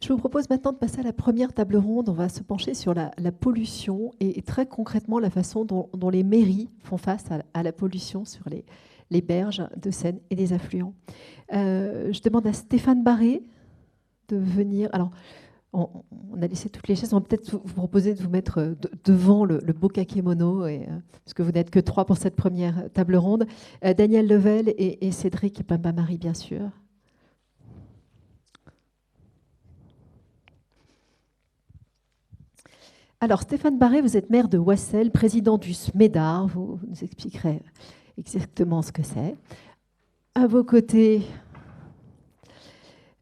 Je vous propose maintenant de passer à la première table ronde. On va se pencher sur la pollution et très concrètement la façon dont les mairies font face à la pollution sur les berges de Seine et des affluents. Je demande à Stéphane Barré de venir. Alors, on a laissé toutes les chaises. On va peut-être vous proposer de vous mettre devant le beau kakémono, parce que vous n'êtes que 3 pour cette première table ronde. Daniel Level et Cédric Pambamari, bien sûr. Alors, Stéphane Barré, vous êtes maire de Ouassel, président du SMEDAR. Vous nous expliquerez exactement ce que c'est. À vos côtés,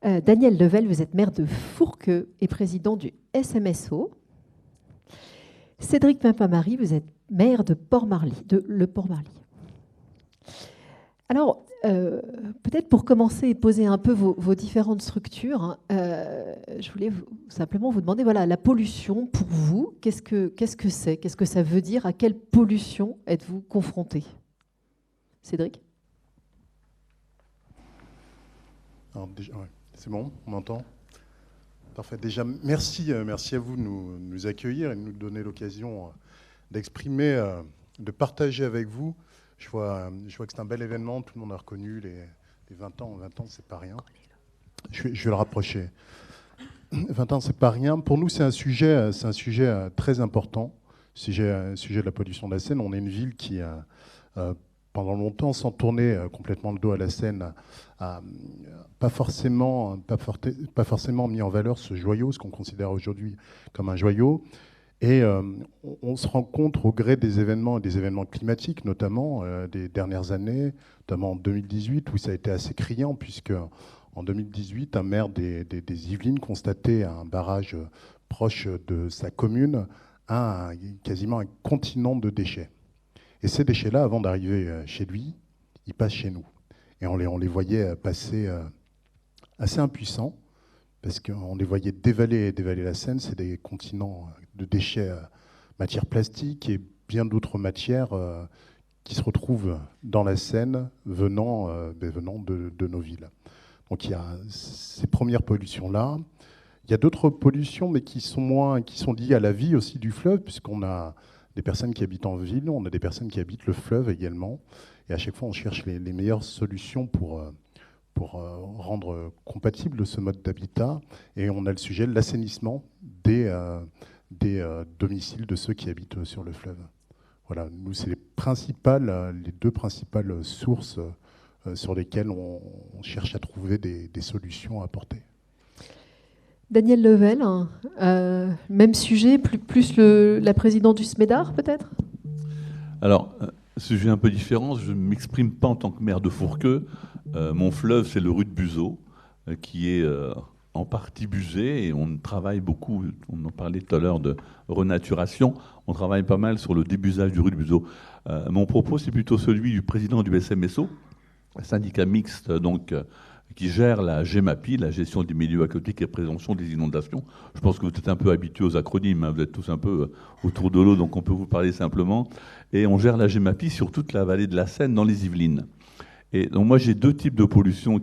Daniel Level, vous êtes maire de Fourqueux et président du SMSO. Cédric Pambamari, vous êtes maire de Le Port-Marly. Alors, peut-être pour commencer et poser un peu vos différentes structures, je voulais simplement vous demander, voilà, la pollution, pour vous, qu'est-ce que c'est? Qu'est-ce que ça veut dire? À quelle pollution êtes-vous confronté? Cédric? Alors, déjà, ouais, c'est bon, on m'entend? Parfait. Déjà, merci à vous de nous accueillir et de nous donner l'occasion d'exprimer, de partager avec vous. Je vois que c'est un bel événement, tout le monde a reconnu les 20 ans. 20 ans, c'est pas rien. Je vais le rapprocher. 20 ans, c'est pas rien. Pour nous, c'est un sujet très important, sujet de la pollution de la Seine. On est une ville qui, pendant longtemps, sans tourner complètement le dos à la Seine, a pas forcément mis en valeur ce joyau, ce qu'on considère aujourd'hui comme un joyau. Et on se rencontre au gré des événements climatiques, notamment des dernières années, notamment en 2018, où ça a été assez criant, puisque en 2018, un maire des Yvelines constatait un barrage proche de sa commune, quasiment un continent de déchets. Et ces déchets-là, avant d'arriver chez lui, ils passent chez nous. Et on les voyait passer assez impuissants, parce qu'on les voyait dévaler la Seine. C'est des continents de déchets, matières plastiques et bien d'autres matières qui se retrouvent dans la Seine venant de nos villes. Donc il y a ces premières pollutions-là. Il y a d'autres pollutions, mais qui sont liées à la vie aussi du fleuve, puisqu'on a des personnes qui habitent en ville, on a des personnes qui habitent le fleuve également. Et à chaque fois, on cherche les meilleures solutions pour rendre compatible ce mode d'habitat. Et on a le sujet de l'assainissement des domiciles de ceux qui habitent sur le fleuve. Voilà, nous, c'est les deux principales sources sur lesquelles on cherche à trouver des solutions à apporter. Daniel Level, même sujet, plus la présidente du SMEDAR, peut-être? Alors, sujet un peu différent, je ne m'exprime pas en tant que maire de Fourqueux. Mon fleuve, c'est le rue de Buzeau, qui est en partie busé, et on travaille beaucoup, on en parlait tout à l'heure de renaturation, on travaille pas mal sur le débusage du rue de Buzeau. Mon propos, c'est plutôt celui du président du SMSO, syndicat mixte, donc, qui gère la GEMAPI, la gestion des milieux aquatiques et prévention des inondations. Je pense que vous êtes un peu habitués aux acronymes, hein, vous êtes tous un peu autour de l'eau, donc on peut vous parler simplement. Et on gère la GEMAPI sur toute la vallée de la Seine, dans les Yvelines. Et donc moi, j'ai deux types de pollution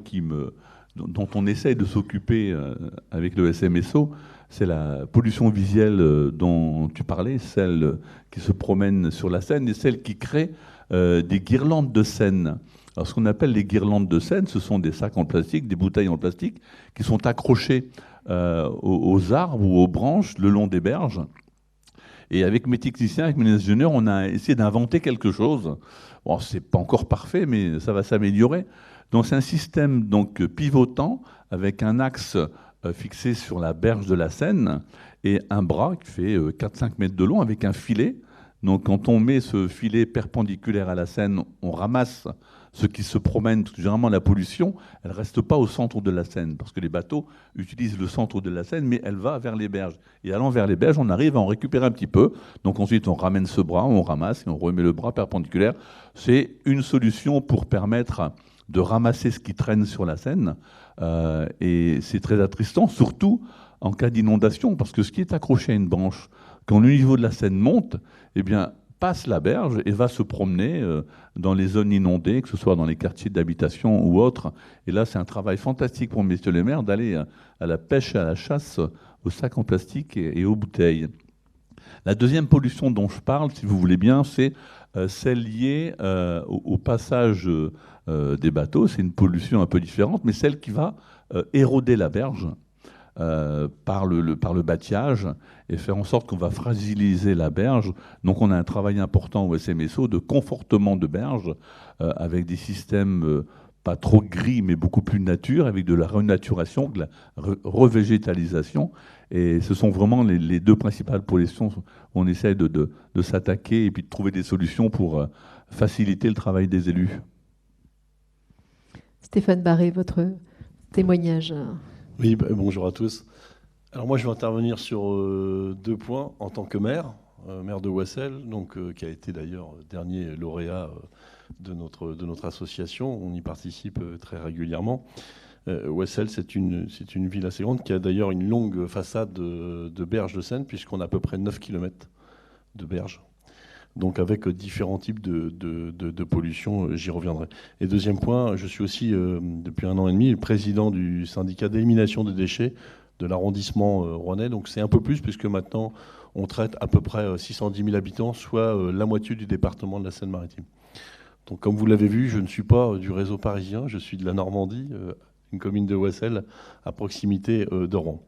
dont on essaye de s'occuper avec le SMSO. C'est la pollution visuelle dont tu parlais, celle qui se promène sur la Seine, et celle qui crée des guirlandes de Seine. Alors, ce qu'on appelle les guirlandes de Seine, ce sont des sacs en plastique, des bouteilles en plastique, qui sont accrochées aux arbres ou aux branches le long des berges. Et avec mes techniciens, avec mes ingénieurs, on a essayé d'inventer quelque chose. Bon, c'est pas encore parfait, mais ça va s'améliorer. Donc, c'est un système donc pivotant avec un axe fixé sur la berge de la Seine et un bras qui fait 4-5 mètres de long avec un filet. Donc, quand on met ce filet perpendiculaire à la Seine, on ramasse ce qui se promène, parce que généralement la pollution, elle ne reste pas au centre de la Seine, parce que les bateaux utilisent le centre de la Seine, mais elle va vers les berges. Et allant vers les berges, on arrive à en récupérer un petit peu. Donc ensuite, on ramène ce bras, on ramasse, et on remet le bras perpendiculaire. C'est une solution pour permettre de ramasser ce qui traîne sur la Seine. Et c'est très attristant, surtout en cas d'inondation, parce que ce qui est accroché à une branche, quand le niveau de la Seine monte, eh bien, passe la berge et va se promener dans les zones inondées, que ce soit dans les quartiers d'habitation ou autres. Et là, c'est un travail fantastique pour messieurs les maires d'aller à la pêche et à la chasse aux sacs en plastique et aux bouteilles. La deuxième pollution dont je parle, si vous voulez bien, c'est celle liée au passage des bateaux. C'est une pollution un peu différente, mais celle qui va éroder la berge par le bâtillage et faire en sorte qu'on va fragiliser la berge. Donc on a un travail important au SMSO de confortement de berge avec des systèmes pas trop gris, mais beaucoup plus nature, avec de la renaturation, de la revégétalisation. Et ce sont vraiment les deux principales pollutions où on essaie de s'attaquer et puis de trouver des solutions pour faciliter le travail des élus. Stéphane Barré, votre témoignage. Oui, bonjour à tous. Alors moi, je vais intervenir sur 2 points en tant que maire, maire de Ouessel, donc, qui a été d'ailleurs dernier lauréat de notre association. On y participe très régulièrement. Ouessel, c'est une ville assez grande qui a d'ailleurs une longue façade de berge de Seine, puisqu'on a à peu près 9 km de berge. Donc avec différents types de pollution, j'y reviendrai. Et deuxième point, je suis aussi, depuis 1 an et demi, le président du syndicat d'élimination des déchets de l'arrondissement rouennais. Donc c'est un peu plus, puisque maintenant, on traite à peu près 610 000 habitants, soit la moitié du département de la Seine-Maritime. Donc comme vous l'avez vu, je ne suis pas du réseau parisien, je suis de la Normandie, une commune de Ouessel, à proximité de Rouen.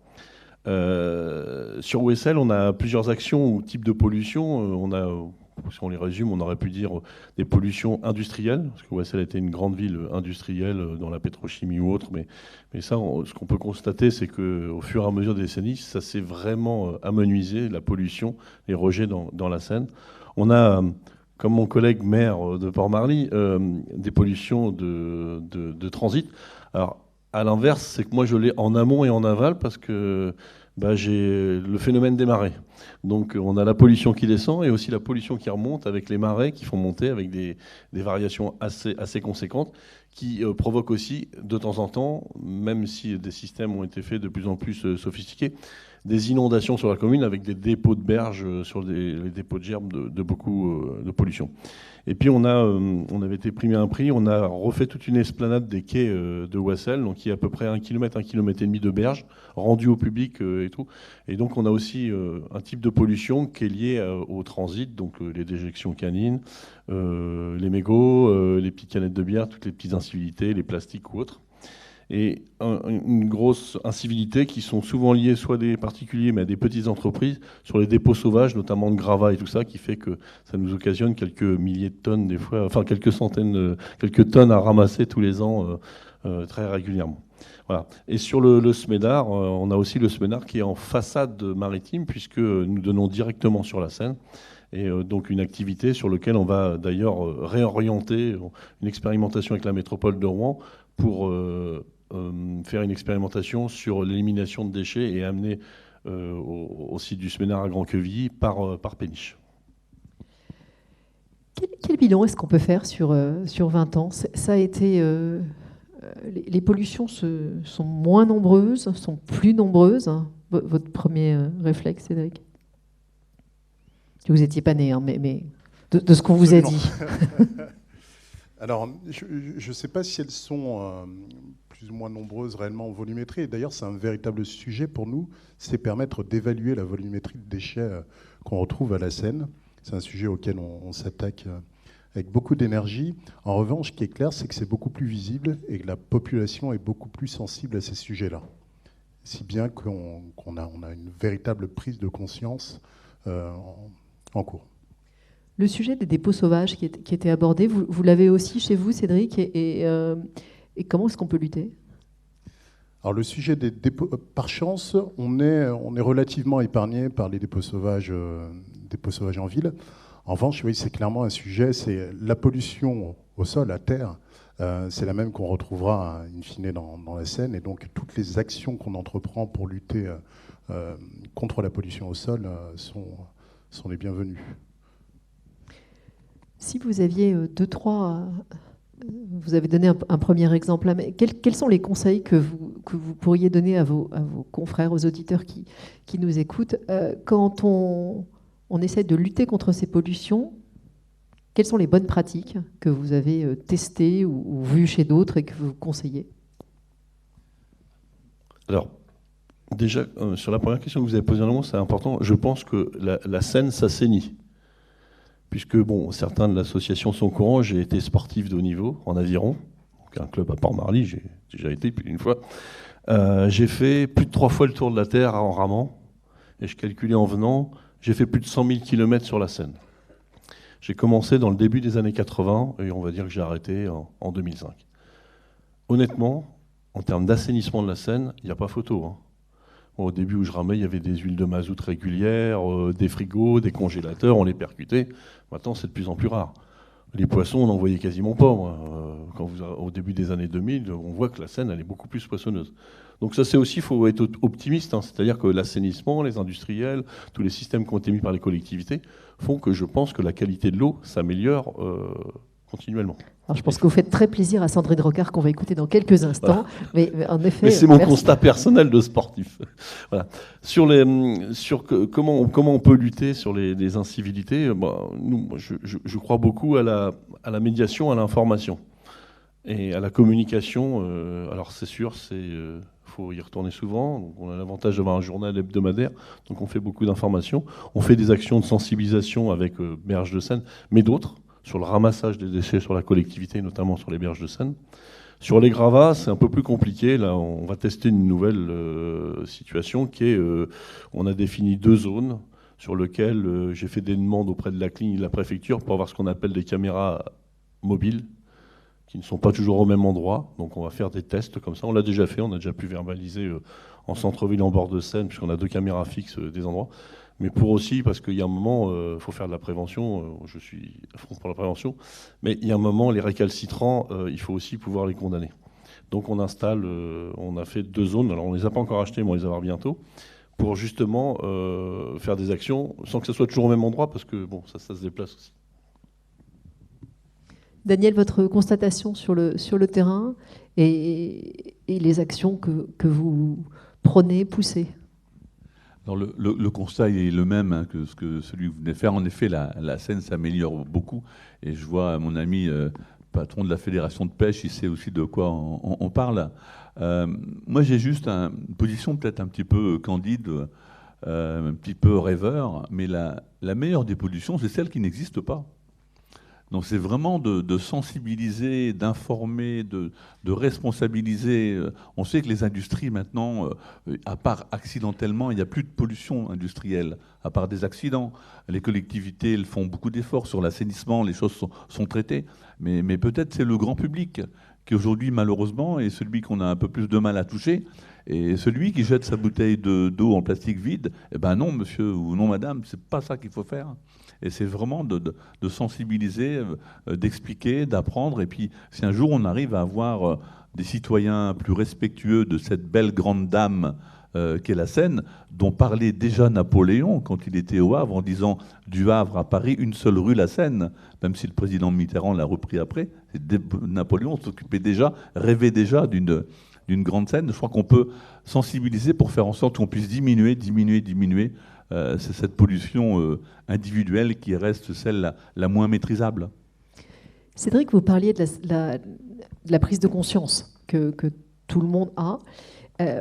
Sur Ouessel, on a plusieurs actions ou types de pollution. On a, si on les résume, on aurait pu dire des pollutions industrielles, parce que Ouessel était une grande ville industrielle dans la pétrochimie ou autre, mais ça, ce qu'on peut constater, c'est qu'au fur et à mesure des décennies, ça s'est vraiment amenuisé, la pollution, les rejets dans la Seine. On a, comme mon collègue maire de Port-Marly, des pollutions de transit. Alors, à l'inverse, c'est que moi, je l'ai en amont et en aval, parce que j'ai le phénomène des marées. Donc on a la pollution qui descend et aussi la pollution qui remonte avec les marées qui font monter avec des variations assez conséquentes qui provoquent aussi de temps en temps, même si des systèmes ont été faits de plus en plus sophistiqués, des inondations sur la commune avec des dépôts de berges sur les dépôts de gerbes de beaucoup de pollution. Et puis on avait été primé un prix, on a refait toute une esplanade des quais de Ouessel, donc il y a à peu près 1 km, 1,5 km de berge rendue au public et tout. Et donc on a aussi un type de pollution qui est lié au transit, donc les déjections canines, les mégots, les petites canettes de bière, toutes les petites incivilités, les plastiques ou autres. Et une grosse incivilité qui sont souvent liées soit à des particuliers mais à des petites entreprises sur les dépôts sauvages, notamment de gravats et tout ça, qui fait que ça nous occasionne quelques milliers de tonnes des fois, enfin quelques tonnes à ramasser tous les ans très régulièrement. Voilà. Et sur le Smedar, on a aussi le Smedar qui est en façade maritime puisque nous donnons directement sur la Seine. Et donc une activité sur laquelle on va d'ailleurs réorienter une expérimentation avec la métropole de Rouen pour faire une expérimentation sur l'élimination de déchets et amener au site du Smedar à Grand-Quevilly par Péniche. Quel bilan est-ce qu'on peut faire sur 20 ans? Ça a été... les pollutions sont moins nombreuses, sont plus nombreuses. Votre premier réflexe, Cédric? Vous n'étiez pas né, hein, mais de ce qu'on vous a dit. Alors, je ne sais pas si elles sont plus ou moins nombreuses réellement en volumétrie. Et d'ailleurs, c'est un véritable sujet pour nous, c'est permettre d'évaluer la volumétrie de déchets qu'on retrouve à la Seine. C'est un sujet auquel on s'attaque avec beaucoup d'énergie. En revanche, ce qui est clair, c'est que c'est beaucoup plus visible et que la population est beaucoup plus sensible à ces sujets-là. Si bien qu'on a une véritable prise de conscience en cours. Le sujet des dépôts sauvages qui était abordé, vous l'avez aussi chez vous, Cédric, et comment est-ce qu'on peut lutter? Alors le sujet des dépôts, par chance, on est relativement épargné par les dépôts sauvages en ville. En revanche, oui, c'est clairement un sujet, c'est la pollution au sol, à terre, c'est la même qu'on retrouvera in fine dans la Seine, et donc toutes les actions qu'on entreprend pour lutter contre la pollution au sol sont les bienvenues. Si vous aviez vous avez donné un premier exemple, là, mais quels sont les conseils que vous pourriez donner à vos confrères, aux auditeurs qui nous écoutent quand on essaie de lutter contre ces pollutions, Quelles sont les bonnes pratiques que vous avez testées ou vues chez d'autres et que vous conseillez? Alors, déjà, sur la première question que vous avez posée, c'est important. Je pense que la Seine s'assainit. Puisque, bon, certains de l'association sont au courant, j'ai été sportif de haut niveau en aviron, donc un club à Port-Marly, j'ai déjà été plus d'une fois. J'ai fait plus de 3 fois le tour de la Terre en ramant, et je calculais en venant, j'ai fait plus de 100 000 km sur la Seine. J'ai commencé dans le début des années 80, et on va dire que j'ai arrêté en 2005. Honnêtement, en termes d'assainissement de la Seine, il n'y a pas photo. Hein. Bon, au début où je ramais, il y avait des huiles de mazout régulières, des frigos, des congélateurs, on les percutait. Maintenant, c'est de plus en plus rare. Les poissons, on n'en voyait quasiment pas. Moi. Au début des années 2000, on voit que la Seine, elle est beaucoup plus poissonneuse. Donc ça, c'est aussi, il faut être optimiste. Hein. C'est-à-dire que l'assainissement, les industriels, tous les systèmes qui ont été mis par les collectivités font que je pense que la qualité de l'eau s'améliore continuellement. Alors, je pense que vous faites très plaisir à Sandrine Rocard, qu'on va écouter dans quelques instants. Voilà. Mais en effet, mais c'est mon constat personnel de sportif. Voilà. Sur comment on peut lutter sur les incivilités, je crois beaucoup à la médiation, à l'information et à la communication. Alors c'est sûr, faut y retourner souvent. Donc on a l'avantage d'avoir un journal hebdomadaire, donc on fait beaucoup d'informations. On fait des actions de sensibilisation avec Berges de Seine, mais d'autres, sur le ramassage des déchets sur la collectivité, notamment sur les berges de Seine. Sur les gravats, c'est un peu plus compliqué. Là, on va tester une nouvelle situation qui est, on a défini 2 zones sur lesquelles j'ai fait des demandes auprès de la CNIL et de la préfecture pour avoir ce qu'on appelle des caméras mobiles qui ne sont pas toujours au même endroit. Donc on va faire des tests comme ça. On l'a déjà fait, on a déjà pu verbaliser en centre-ville, en bord de Seine, puisqu'on a 2 caméras fixes des endroits. Mais pour aussi, parce qu'il y a un moment, il faut faire de la prévention, je suis à fond pour la prévention, mais il y a un moment, les récalcitrants, il faut aussi pouvoir les condamner. Donc on installe, on a fait 2 zones, alors on ne les a pas encore achetées, mais on va les avoir bientôt, pour justement faire des actions, sans que ce soit toujours au même endroit, parce que bon, ça se déplace aussi. Daniel, votre constatation sur le terrain et les actions que vous prenez, poussez? Alors le constat est le même que celui que vous venez de faire. En effet, la Seine s'améliore beaucoup. Et je vois mon ami patron de la Fédération de pêche, il sait aussi de quoi on parle. Moi, j'ai juste une position peut-être un petit peu candide, un petit peu rêveur, mais la meilleure des pollutions, c'est celle qui n'existe pas. Donc c'est vraiment de sensibiliser, d'informer, de responsabiliser. On sait que les industries maintenant, à part accidentellement, il n'y a plus de pollution industrielle, à part des accidents. Les collectivités elles font beaucoup d'efforts sur l'assainissement, les choses sont traitées. Mais peut-être c'est le grand public qui aujourd'hui malheureusement est celui qu'on a un peu plus de mal à toucher. Et celui qui jette sa bouteille d'eau en plastique vide, eh ben non monsieur ou non madame, c'est pas ça qu'il faut faire. Et c'est vraiment de sensibiliser, d'expliquer, d'apprendre. Et puis, si un jour on arrive à avoir des citoyens plus respectueux de cette belle grande dame qu'est la Seine, dont parlait déjà Napoléon quand il était au Havre, en disant du Havre à Paris, une seule rue, la Seine, même si le président Mitterrand l'a repris après, Napoléon s'occupait déjà, rêvait déjà d'une grande Seine. Je crois qu'on peut sensibiliser pour faire en sorte qu'on puisse diminuer c'est cette pollution individuelle qui reste celle la moins maîtrisable. Cédric, vous parliez de la prise de conscience que tout le monde a.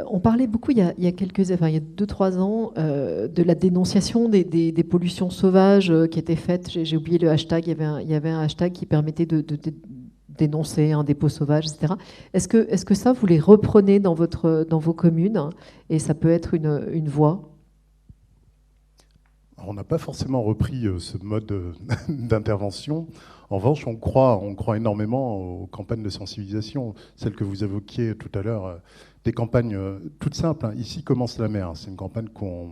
On parlait beaucoup il y a 2-3 ans de la dénonciation des pollutions sauvages qui étaient faites. J'ai oublié le hashtag, il y avait un hashtag qui permettait de dénoncer un dépôt sauvage, etc. Est-ce que ça, vous les reprenez dans vos communes et ça peut être une voie? On n'a pas forcément repris ce mode d'intervention. En revanche, on croit énormément aux campagnes de sensibilisation, celles que vous évoquiez tout à l'heure, des campagnes toutes simples. Hein. Ici commence la mer. C'est une campagne qu'on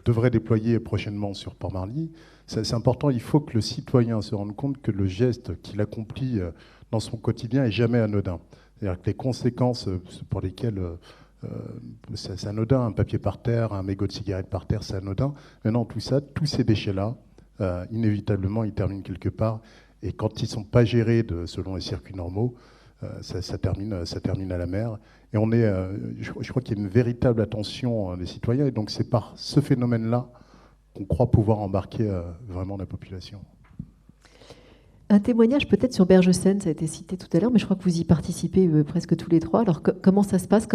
devrait déployer prochainement sur Port-Marly. C'est important, il faut que le citoyen se rende compte que le geste qu'il accomplit dans son quotidien est jamais anodin. C'est-à-dire que les conséquences pour lesquelles c'est anodin, un papier par terre, un mégot de cigarette par terre, c'est anodin. Maintenant, tout ça, tous ces déchets-là, inévitablement, ils terminent quelque part. Et quand ils ne sont pas gérés selon les circuits normaux, ça termine à la mer. Et je crois qu'il y a une véritable attention des citoyens. Et donc, c'est par ce phénomène-là qu'on croit pouvoir embarquer vraiment la population. Un témoignage peut-être sur Berge-Seine, ça a été cité tout à l'heure, mais je crois que vous y participez presque tous les trois. Alors comment ça se passe?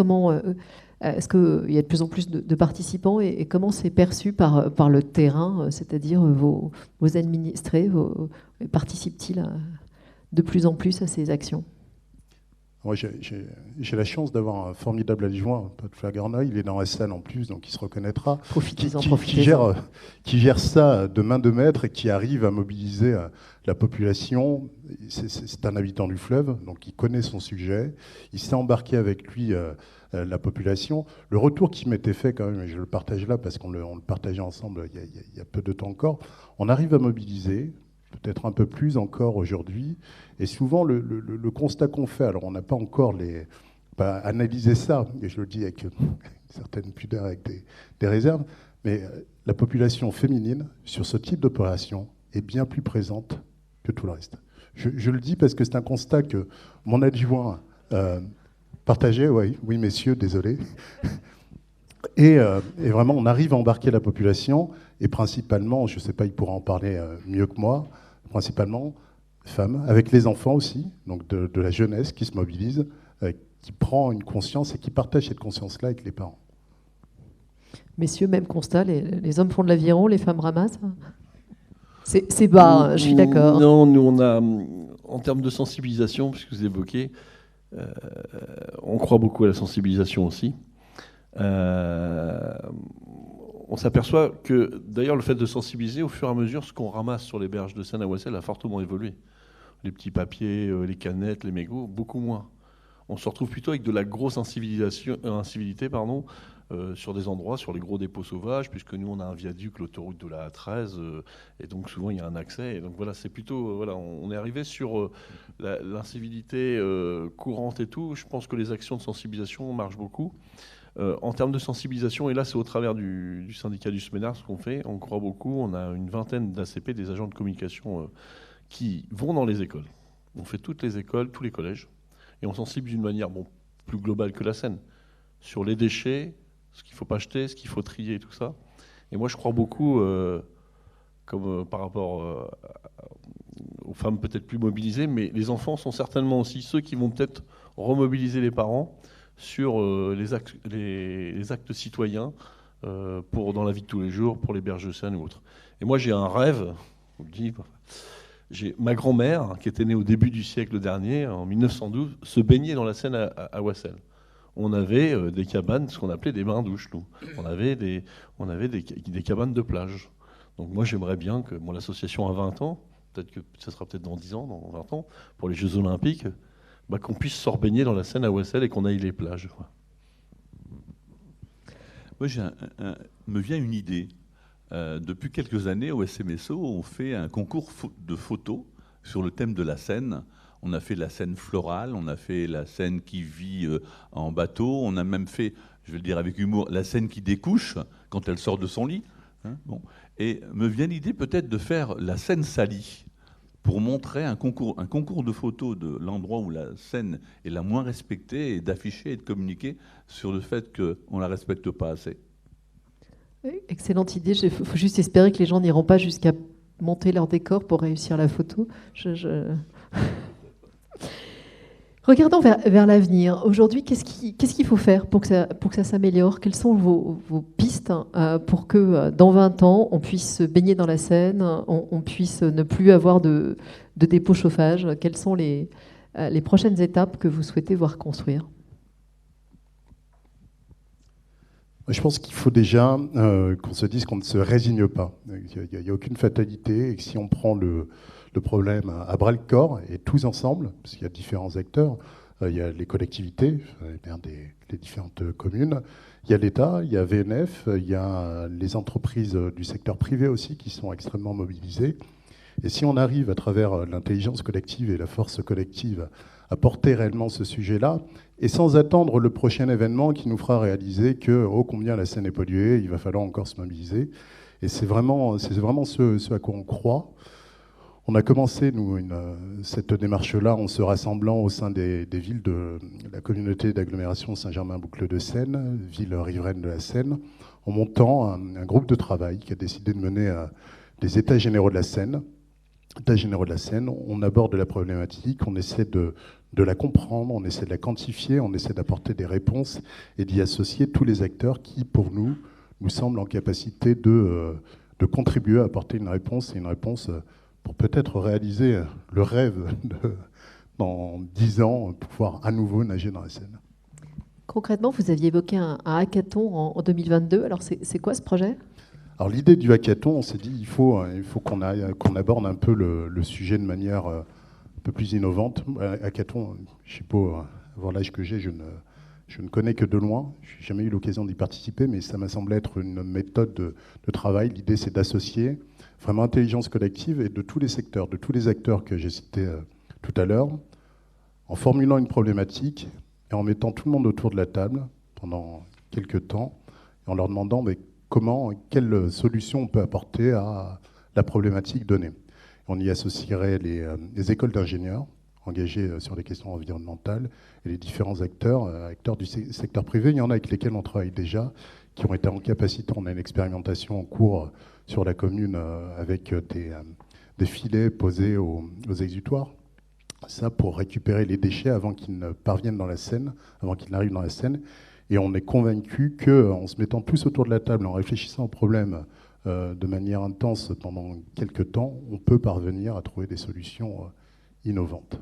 Est-ce qu'il y a de plus en plus de participants et comment c'est perçu par le terrain, c'est-à-dire vos administrés participent-ils de plus en plus à ces actions? Moi, j'ai la chance d'avoir un formidable adjoint, Paul Flagornoy. Il est dans la salle en plus, donc il se reconnaîtra. Qui gère ça de main de maître et qui arrive à mobiliser la population. C'est un habitant du fleuve, donc il connaît son sujet. Il s'est embarqué avec lui la population. Le retour qui m'était fait quand même, et je le partage là parce qu'on le partageait ensemble il y a peu de temps encore, on arrive à mobiliser, peut-être un peu plus encore aujourd'hui. Et souvent, le constat qu'on fait, alors on n'a pas encore analysé ça, et je le dis avec une certaine pudeur, avec des réserves, mais la population féminine, sur ce type d'opération, est bien plus présente que tout le reste. Je le dis parce que c'est un constat que mon adjoint partageait, oui messieurs, désolé. Et vraiment, on arrive à embarquer la population, et principalement, je ne sais pas, il pourra en parler mieux que moi, principalement femmes, avec les enfants aussi, donc de la jeunesse qui se mobilise, qui prend une conscience et qui partage cette conscience-là avec les parents. Messieurs, même constat, les hommes font de l'aviron, les femmes ramassent. C'est bas, je suis d'accord. Non, nous on a, en termes de sensibilisation, puisque vous évoquez, on croit beaucoup à la sensibilisation aussi. On s'aperçoit que, d'ailleurs, le fait de sensibiliser, au fur et à mesure, ce qu'on ramasse sur les berges de Seine à Ouessel a fortement évolué. Les petits papiers, les canettes, les mégots, beaucoup moins. On se retrouve plutôt avec de la grosse incivilité, sur des endroits, sur les gros dépôts sauvages, puisque nous, on a un viaduc, l'autoroute de la A13, et donc souvent, il y a un accès. Et donc voilà, c'est plutôt... voilà, on est arrivé sur l'incivilité courante et tout. Je pense que les actions de sensibilisation marchent beaucoup. En termes de sensibilisation, et là c'est au travers du syndicat du SMENAR ce qu'on fait, on croit beaucoup, on a une vingtaine d'ACP, des agents de communication qui vont dans les écoles. On fait toutes les écoles, tous les collèges, et on sensibilise d'une manière plus globale que la Seine, sur les déchets, ce qu'il ne faut pas jeter, ce qu'il faut trier et tout ça. Et moi je crois beaucoup, par rapport aux femmes peut-être plus mobilisées, mais les enfants sont certainement aussi ceux qui vont peut-être remobiliser les parents sur les actes citoyens dans la vie de tous les jours, pour les berges de Seine ou autres. Et moi, j'ai un rêve, je vous le dis, j'ai ma grand-mère, qui était née au début du siècle dernier, en 1912, se baignait dans la Seine à Ouessel. On avait des cabanes, ce qu'on appelait des bains-douches, nous. On avait des cabanes de plage. Donc moi, j'aimerais bien que l'association a 20 ans, peut-être que ça sera peut-être dans 10 ans, dans 20 ans, pour les Jeux Olympiques, qu'on puisse se rebaigner dans la Seine à Ouessel et qu'on aille les plages. Moi, me vient une idée. Depuis quelques années, au SMSO, on fait un concours de photos sur le thème de la Seine. On a fait la Seine florale, on a fait la Seine qui vit en bateau, on a même fait, je vais le dire avec humour, la Seine qui découche quand elle sort de son lit. Bon. Et me vient l'idée peut-être de faire la Seine salie, pour montrer un concours de photos de l'endroit où la Seine est la moins respectée et d'afficher et de communiquer sur le fait qu'on ne la respecte pas assez. Oui, excellente idée. Il faut juste espérer que les gens n'iront pas jusqu'à monter leur décor pour réussir la photo. Regardons vers l'avenir. Aujourd'hui, qu'est-ce qu'il faut faire pour que ça s'améliore? Quelles sont vos pistes pour que dans 20 ans, on puisse se baigner dans la Seine, on puisse ne plus avoir de dépôt chauffage? Quelles sont les prochaines étapes que vous souhaitez voir construire? Je pense qu'il faut déjà qu'on se dise qu'on ne se résigne pas. Il n'y a aucune fatalité et que si on prend le problème à bras-le-corps et tous ensemble, parce qu'il y a différents acteurs, il y a les collectivités, les différentes communes, il y a l'État, il y a VNF, il y a les entreprises du secteur privé aussi qui sont extrêmement mobilisées. Et si on arrive à travers l'intelligence collective et la force collective à porter réellement ce sujet-là, et sans attendre le prochain événement qui nous fera réaliser que, oh combien la Seine est polluée, il va falloir encore se mobiliser. Et c'est vraiment ce à quoi on croit. On a commencé, nous, cette démarche-là en se rassemblant au sein des villes de la communauté d'agglomération Saint-Germain-Boucles-de-Seine, ville riveraine de la Seine, en montant un groupe de travail qui a décidé de mener des états généraux de la Seine, États généraux de la Seine, on aborde la problématique, on essaie de la comprendre, on essaie de la quantifier, on essaie d'apporter des réponses et d'y associer tous les acteurs qui, pour nous semblent en capacité de contribuer à apporter une réponse, et une réponse pour peut-être réaliser le rêve dans 10 ans, pouvoir à nouveau nager dans la Seine. Concrètement, vous aviez évoqué un hackathon en 2022. Alors, c'est quoi ce projet ? Alors l'idée du hackathon, on s'est dit il faut qu'on aborde un peu le sujet de manière un peu plus innovante. Hackathon, je ne sais pas, voir l'âge que j'ai, je ne connais que de loin. Je n'ai jamais eu l'occasion d'y participer, mais ça m'a semblé être une méthode de travail. L'idée, c'est d'associer vraiment intelligence collective et de tous les secteurs, de tous les acteurs que j'ai cités tout à l'heure, en formulant une problématique et en mettant tout le monde autour de la table pendant quelques temps, et en leur demandant quelle solution on peut apporter à la problématique donnée. On y associerait les écoles d'ingénieurs engagés sur les questions environnementales et les différents acteurs du secteur privé. Il y en a avec lesquels on travaille déjà, qui ont été en capacité, on a une expérimentation en cours sur la commune avec des filets posés aux exutoires. Ça pour récupérer les déchets avant qu'ils ne parviennent dans la Seine, avant qu'ils n'arrivent dans la Seine. Et on est convaincu qu'en se mettant tous autour de la table, en réfléchissant au problème de manière intense pendant quelques temps, on peut parvenir à trouver des solutions innovantes.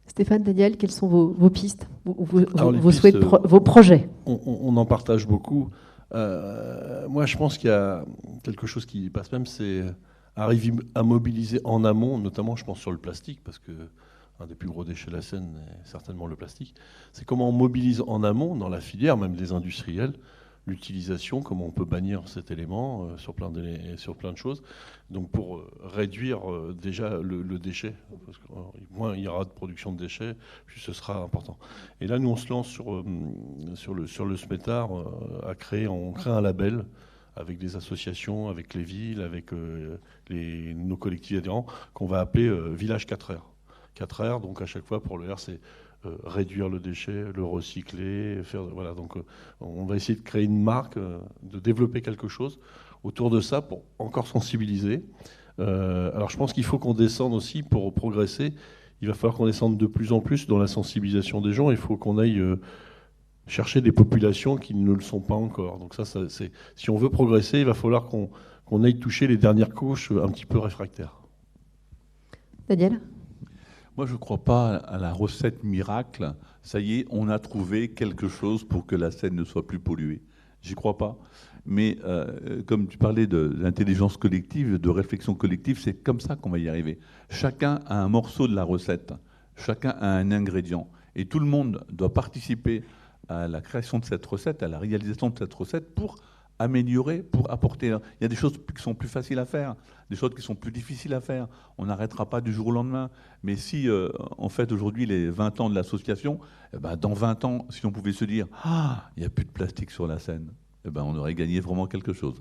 Stéphane, Daniel, quelles sont vos pistes, vos pistes, souhaits, vos projets ? On en partage beaucoup. Moi, je pense qu'il y a quelque chose qui passe même, c'est arriver à mobiliser en amont, notamment, je pense, sur le plastique, parce que un des plus gros déchets de la Seine est certainement le plastique. C'est comment on mobilise en amont, dans la filière, même des industriels, l'utilisation, comment on peut bannir cet élément sur plein de choses. Donc pour réduire déjà le déchet, parce que moins il y aura de production de déchets, plus ce sera important. Et là, nous, on se lance sur le SMETAR, on crée un label avec des associations, avec les villes, avec nos collectifs adhérents, qu'on va appeler Village 4R. 4R, donc à chaque fois pour le R, c'est réduire le déchet, le recycler, voilà. Donc on va essayer de créer une marque, de développer quelque chose autour de ça pour encore sensibiliser. Alors je pense qu'il faut qu'on descende aussi pour progresser. Il va falloir qu'on descende de plus en plus dans la sensibilisation des gens. Il faut qu'on aille chercher des populations qui ne le sont pas encore. Donc ça c'est, si on veut progresser, il va falloir qu'on aille toucher les dernières couches un petit peu réfractaires. Daniel ? Moi, je ne crois pas à la recette miracle. Ça y est, on a trouvé quelque chose pour que la Seine ne soit plus polluée. J'y crois pas. Mais comme tu parlais de l'intelligence collective, de réflexion collective, c'est comme ça qu'on va y arriver. Chacun a un morceau de la recette. Chacun a un ingrédient. Et tout le monde doit participer à la création de cette recette, à la réalisation de cette recette pour améliorer, pour apporter. Il y a des choses qui sont plus faciles à faire, des choses qui sont plus difficiles à faire. On n'arrêtera pas du jour au lendemain. Mais si, en fait, aujourd'hui, les 20 ans de l'association, dans 20 ans, si on pouvait se dire « Ah, il n'y a plus de plastique sur la Seine », on aurait gagné vraiment quelque chose.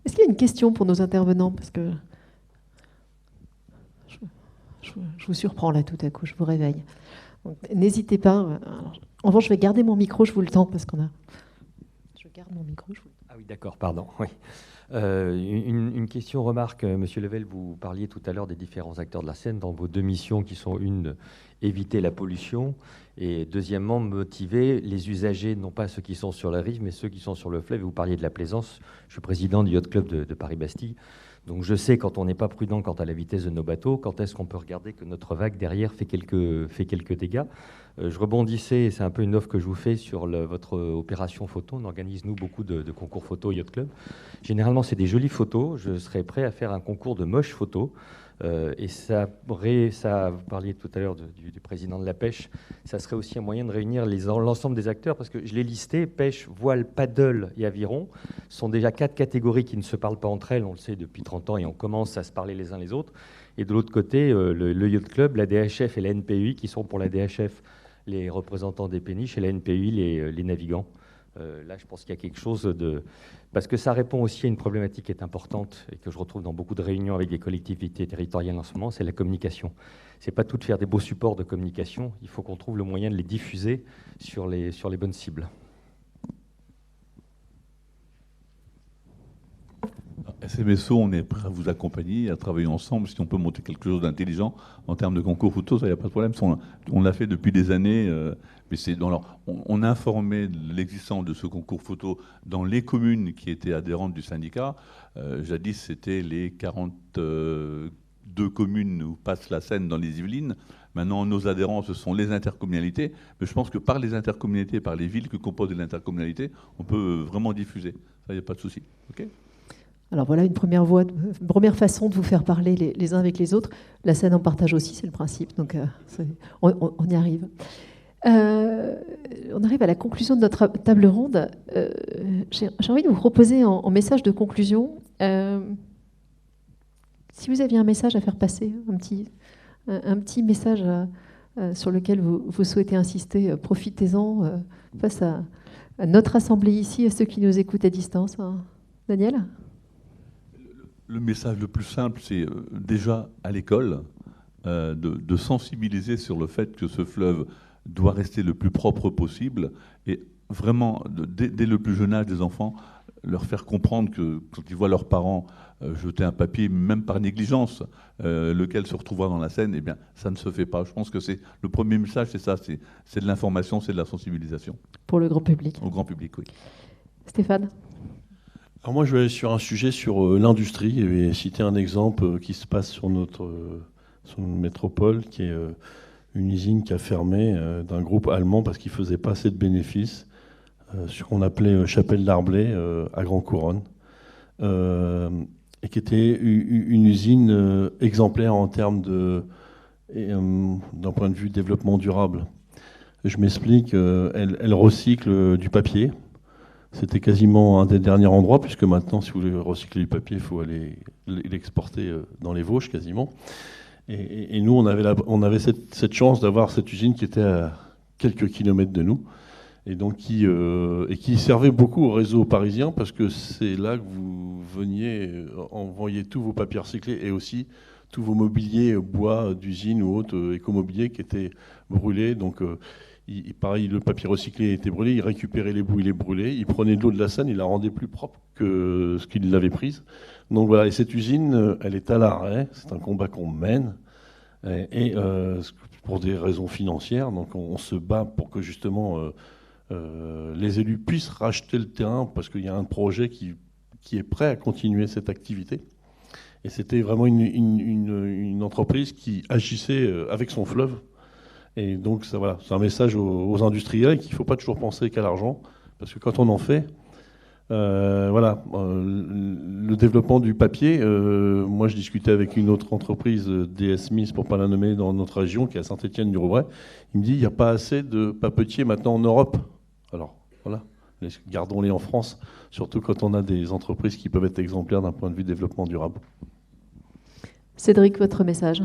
Est-ce qu'il y a une question pour nos intervenants ? Parce que je vous surprends là tout à coup, je vous réveille. N'hésitez pas. Alors, en revanche, je vais garder mon micro, je vous le tends, parce qu'on a... Je garde mon micro. Ah oui, d'accord, pardon. Oui. Une question, remarque, Monsieur Level, vous parliez tout à l'heure des différents acteurs de la Seine dans vos deux missions qui sont une, éviter la pollution, et deuxièmement, motiver les usagers, non pas ceux qui sont sur la rive, mais ceux qui sont sur le fleuve. Vous parliez de la plaisance. Je suis président du Yacht Club de Paris-Bastille. Donc je sais, quand on n'est pas prudent quant à la vitesse de nos bateaux, quand est-ce qu'on peut regarder que notre vague derrière fait quelques dégâts. Je rebondissais, et c'est un peu une offre que je vous fais sur votre opération photo. On organise, nous, beaucoup de concours photo au Yacht Club. Généralement, c'est des jolies photos. Je serais prêt à faire un concours de moches photos. Et ça, vous parliez tout à l'heure du président de la pêche, ça serait aussi un moyen de réunir l'ensemble des acteurs, parce que je l'ai listé, pêche, voile, paddle et aviron, sont déjà 4 catégories qui ne se parlent pas entre elles, on le sait depuis 30 ans, et on commence à se parler les uns les autres. Et de l'autre côté, le Yacht Club, la DHF et la NPUI, qui sont pour la DHF les représentants des péniches et la NPUI les navigants. Là, je pense qu'il y a quelque chose de... Parce que ça répond aussi à une problématique qui est importante et que je retrouve dans beaucoup de réunions avec des collectivités territoriales en ce moment, c'est la communication. C'est pas tout de faire des beaux supports de communication, il faut qu'on trouve le moyen de les diffuser sur les bonnes cibles. SMSO, on est prêt à vous accompagner, à travailler ensemble. Si on peut monter quelque chose d'intelligent en termes de concours photo, ça, il n'y a pas de problème. On l'a fait depuis des années. Mais on a informé de l'existence de ce concours photo dans les communes qui étaient adhérentes du syndicat. Jadis, c'était les 42 communes où passe la Seine dans les Yvelines. Maintenant, nos adhérents, ce sont les intercommunalités. Mais je pense que par les intercommunalités, par les villes que composent l'intercommunalité, on peut vraiment diffuser. Ça, il n'y a pas de souci. OK ? Alors voilà une première façon de vous faire parler les uns avec les autres. La Seine en partage aussi, c'est le principe. Donc on y arrive. On arrive à la conclusion de notre table ronde. J'ai envie de vous proposer en message de conclusion, si vous aviez un message à faire passer, un petit message sur lequel vous souhaitez insister, profitez-en face à notre assemblée ici, à ceux qui nous écoutent à distance. Daniel ? Le message le plus simple, c'est déjà à l'école, de sensibiliser sur le fait que ce fleuve doit rester le plus propre possible et vraiment, dès le plus jeune âge des enfants, leur faire comprendre que quand ils voient leurs parents jeter un papier, même par négligence, lequel se retrouvera dans la Seine, eh bien, ça ne se fait pas. Je pense que c'est le premier message, c'est ça, c'est de l'information, c'est de la sensibilisation. Pour le grand public. Au grand public, oui. Stéphane ? Alors moi, je vais aller sur un sujet sur l'industrie et citer un exemple qui se passe sur notre métropole, qui est une usine qui a fermé d'un groupe allemand parce qu'il ne faisait pas assez de bénéfices, sur qu'on appelait Chapelle d'Arblay à Grand Couronne, et qui était une usine exemplaire en termes d'un point de vue développement durable. Je m'explique, elle recycle du papier. C'était quasiment un des derniers endroits, puisque maintenant, si vous voulez recycler du papier, il faut aller l'exporter dans les Vosges, quasiment. Et nous, on avait cette chance d'avoir cette usine qui était à quelques kilomètres de nous, et donc qui servait beaucoup au réseau parisien, parce que c'est là que vous veniez envoyer tous vos papiers recyclés, et aussi tous vos mobiliers bois d'usine ou autres écomobiliers qui étaient brûlés. Donc, pareil, le papier recyclé était brûlé, il récupérait les bouts, il les brûlait, il prenait de l'eau de la Seine, il la rendait plus propre que ce qu'il l'avait prise. Donc voilà, et cette usine, elle est à l'arrêt, c'est un combat qu'on mène, et pour des raisons financières, donc on se bat pour que justement les élus puissent racheter le terrain, parce qu'il y a un projet qui est prêt à continuer cette activité. Et c'était vraiment une entreprise qui agissait avec son fleuve. Et donc, ça, voilà, c'est un message aux industriels qu'il ne faut pas toujours penser qu'à l'argent, parce que quand on en fait, le développement du papier, moi je discutais avec une autre entreprise, DS Smith, pour ne pas la nommer, dans notre région, qui est à Saint-Étienne-du-Rouvray. Il me dit, il n'y a pas assez de papetiers maintenant en Europe. Alors, voilà, gardons-les en France, surtout quand on a des entreprises qui peuvent être exemplaires d'un point de vue développement durable. Cédric, votre message ?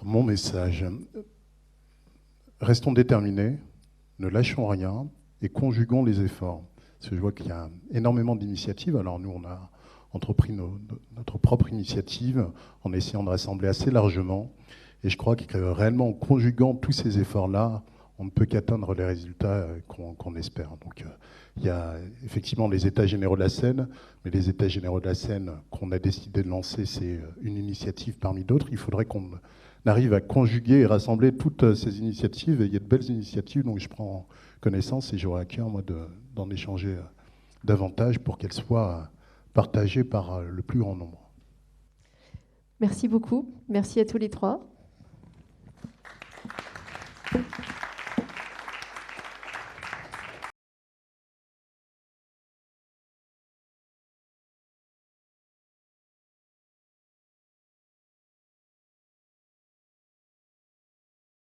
Mon message... Restons déterminés, ne lâchons rien et conjuguons les efforts. Parce que je vois qu'il y a énormément d'initiatives. Alors nous, on a entrepris notre propre initiative en essayant de rassembler assez largement. Et je crois que réellement, en conjuguant tous ces efforts-là, on ne peut qu'atteindre les résultats qu'on espère. Donc il y a effectivement les États généraux de la Seine, mais les États généraux de la Seine qu'on a décidé de lancer, c'est une initiative parmi d'autres. Il faudrait qu'on arrive à conjuguer et rassembler toutes ces initiatives. Et il y a de belles initiatives, donc je prends connaissance et j'aurai à cœur, moi, d'en échanger davantage pour qu'elles soient partagées par le plus grand nombre. Merci beaucoup. Merci à tous les trois.